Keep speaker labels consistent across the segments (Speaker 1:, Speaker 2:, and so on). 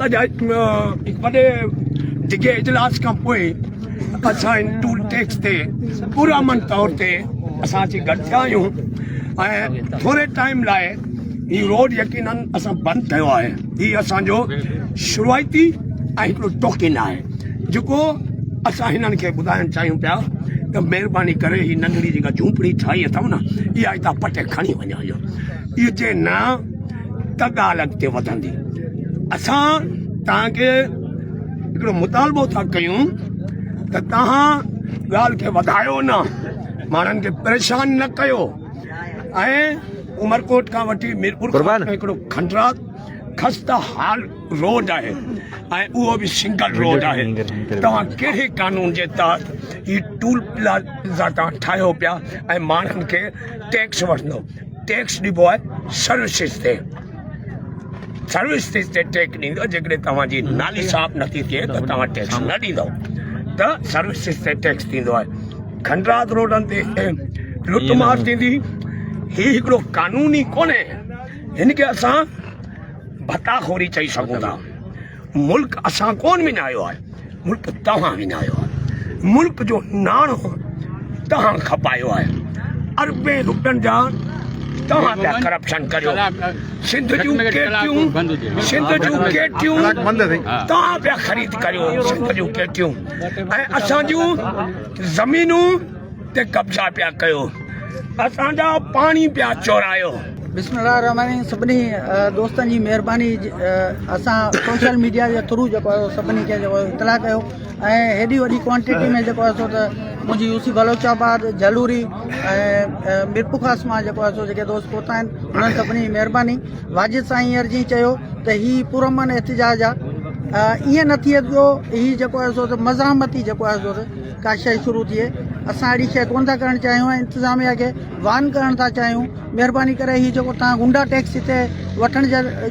Speaker 1: हिकु वॾे डिघे इजलास खां पोइ असां इन टूल टैक्स ते पुरअमन तौर ते असां अची गॾु थिया आहियूं ऐं थोरे टाइम लाइ हीउ रोड यकीनन असां बंदि कयो आहे। हीउ असांजो शुरूआती ऐं हिकिड़ो टोकिन आहे जेको असां हिननि खे ॿुधाइणु चाहियूं पिया त महिरबानी करे हीअ नंढड़ी जेका झूंपड़ी ठाही अथव न इहा हितां पटे खणी वञो। इहो जे न त ॻाल्हि अॻिते वधंदी। असां तव्हांखे हिकिड़ो मुतालबो था कयूं त तव्हां ॻाल्हि खे वधायो न, माण्हुनि खे परेशान न कयो। ऐं उमरकोट खां वठी मीरपुर हिकिड़ो खंडरा खस्ता हाल रोड आहे ऐं उहो बि सिंगल रोड आहे। तव्हां कहिड़े कानून जे तहत हीउ टूल प्लाज़ा तव्हां ठाहियो पिया ऐं माण्हुनि खे टैक्स वठंदो? टैक्स ॾिबो आहे सर्विसिस ते, सर्विसिस ते टैक्स ॾींदो। जेकॾहिं तव्हांजी नाली साफ़ नथी थिए त तव्हां टैक्स न ॾींदव, त सर्विसिस ते टैक्स थींदो आहे। खंडरात रोडनि ते लुटमार थींदी। हीउ हिकिड़ो कानूनी कोन्हे, हिन खे असां भताखोरी चई सघूं था। मुल्क असां कोन विञायो आहे, मुल्क तव्हां विञायो आहे। मुल्क जो नाणो तव्हां खपायो आहे। अरबे रुपयनि जा तव्हां पिया करप्शन करियो। सिंध जूं केटियूं तव्हां पिया ख़रीद करियो, सिंध जूं केटियूं ऐं असां जूं ज़मीनूं ते कब्ज़ा पिया कयो, असांजा पाणी पिया चोरायो।
Speaker 2: बिस्मिल्लाहिर्रहमानिर्रहीम। सभिनी दोस्तनि जी महिरबानी। असां सोशल मीडिया जे थ्रू जेको आहे सभिनी खे जेको इतला कयो ऐं हेॾी वॾी क्वांटिटी में जेको आहे सो त मुंहिंजी यूसी बलोचाबाद जलूरी ऐं मीरपुखास मां जेको आहे सो जेके दोस्त पहुता आहिनि उन्हनि सभिनी जी महिरबानी। वाजिद साईं हींअर जीअं चयो त हीउ पुरअमन एहतिजाज आहे, ईअं न थिए जो हीउ जेको आहे सो त मज़ामती जेको आहे सो का शइ शुरू थिए। असां अहिड़ी शइ कोन था करणु चाहियूं ऐं इंतिज़ामिया खे वान करणु था चाहियूं। महिरबानी करे हीउ जेको तव्हां गुंडा टैक्स हिते वठण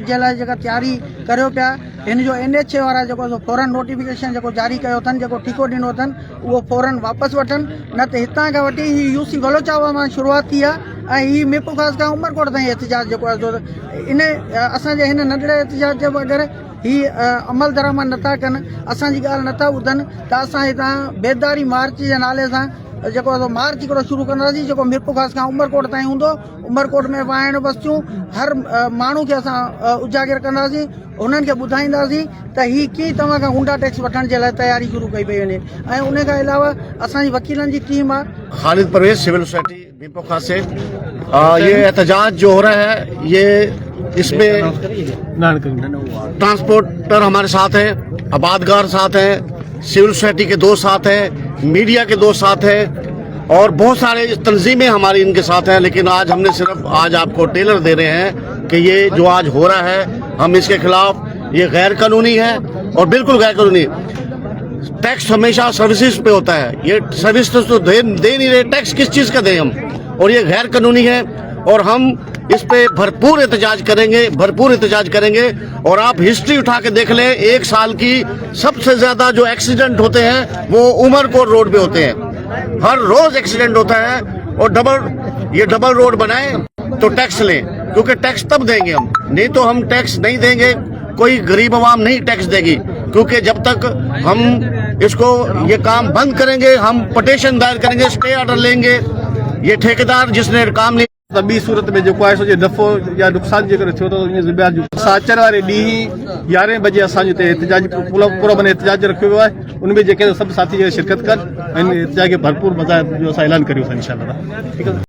Speaker 2: जे लाइ जेका तयारी करियो पिया, हिन जो NHA वारा जेको फौरन नोटिफिकेशन जेको जारी कयो अथनि, जेको ठीको ॾिनो अथनि, उहो फौरन वापसि वठनि, न त हितां खां वठी हीउ यूसी बलोचाबाद मां शुरूआति थी आहे ऐं हीउ मीरपुखास खां उमरकोट ताईं एहतिजाज जेको आहे इन असांजे हिन नंढड़े एहतिजाज जे बग़ैर ही अमल दरामद नथा कनि, असांजी ॻाल्हि नथा ॿुधनि, त असां हितां बेदारी मार्च जे नाले सां जेको आहे मार्च हिकिड़ो शुरू कंदासीं जेको मीरपुखास खां उमरकोट ताईं हूंदो। उमरकोट में वाइण बस्तियूं हर माण्हू खे असां उजागर कंदासीं, उन्हनि खे ॿुधाईंदासीं त हीअ कीअं तव्हां खां गुंडा टैक्स वठण जे लाइ तयारी शुरू कई पई वञे। ऐं उन खां अलावा असांजी वकीलनि जी टीम आहे।
Speaker 3: खालिद परवेज, सिविल सोसाइटी मीरपुखास से। ये एहतजाज जो हो रहा है, ये इसमें ट्रांसपोर्टर हमारे साथ हैं, आबादगार साथ हैं, सिविल सोसाइटी के दोस्त साथ हैं, मीडिया के दोस्त साथ हैं और बहुत सारे तंजीमें हमारी इनके साथ हैं। लेकिन आज हमने सिर्फ आज आपको टेलर दे रहे हैं कि ये जो आज हो रहा है हम इसके खिलाफ, ये गैर कानूनी है और बिल्कुल गैर कानूनी। टैक्स हमेशा सर्विसेज पे होता है, ये सर्विस तो दे नहीं रहे, टैक्स किस चीज़ का दें हम, और ये गैर कानूनी है और हम इस पे भरपूर एहतजाज करेंगे। और आप हिस्ट्री उठा के देख लें, एक साल की सबसे ज्यादा जो एक्सीडेंट होते हैं वो उमरकोट रोड पे होते हैं। हर रोज एक्सीडेंट होता है और डबल रोड बनाए तो टैक्स लें, क्योंकि टैक्स तब देंगे हम, नहीं तो हम टैक्स नहीं देंगे, कोई गरीब आवाम नहीं टैक्स देगी। क्योंकि जब तक हम इसको ये काम बंद करेंगे, हम पिटीशन दायर करेंगे, स्टे ऑर्डर लेंगे। ये ठेकेदार जिसने काम नहीं
Speaker 4: ॿी सूरत में जेको आहे सो जे दफ़ो या नुक़सान जे करे थियो त ईअं ज़िम्मेदार असां अचण वारे ॾींहुं 11 बजे असांजो हिते एहतिजाज पुरअमन एहतिजाज रखियो वियो आहे। उनमें जेके सभु साथी शिरकत कनि ऐं एहतिजाज खे भरपूर मज़ा जो असां ऐलान करियोसीं इंशाअल्लाह। ठीकु आहे।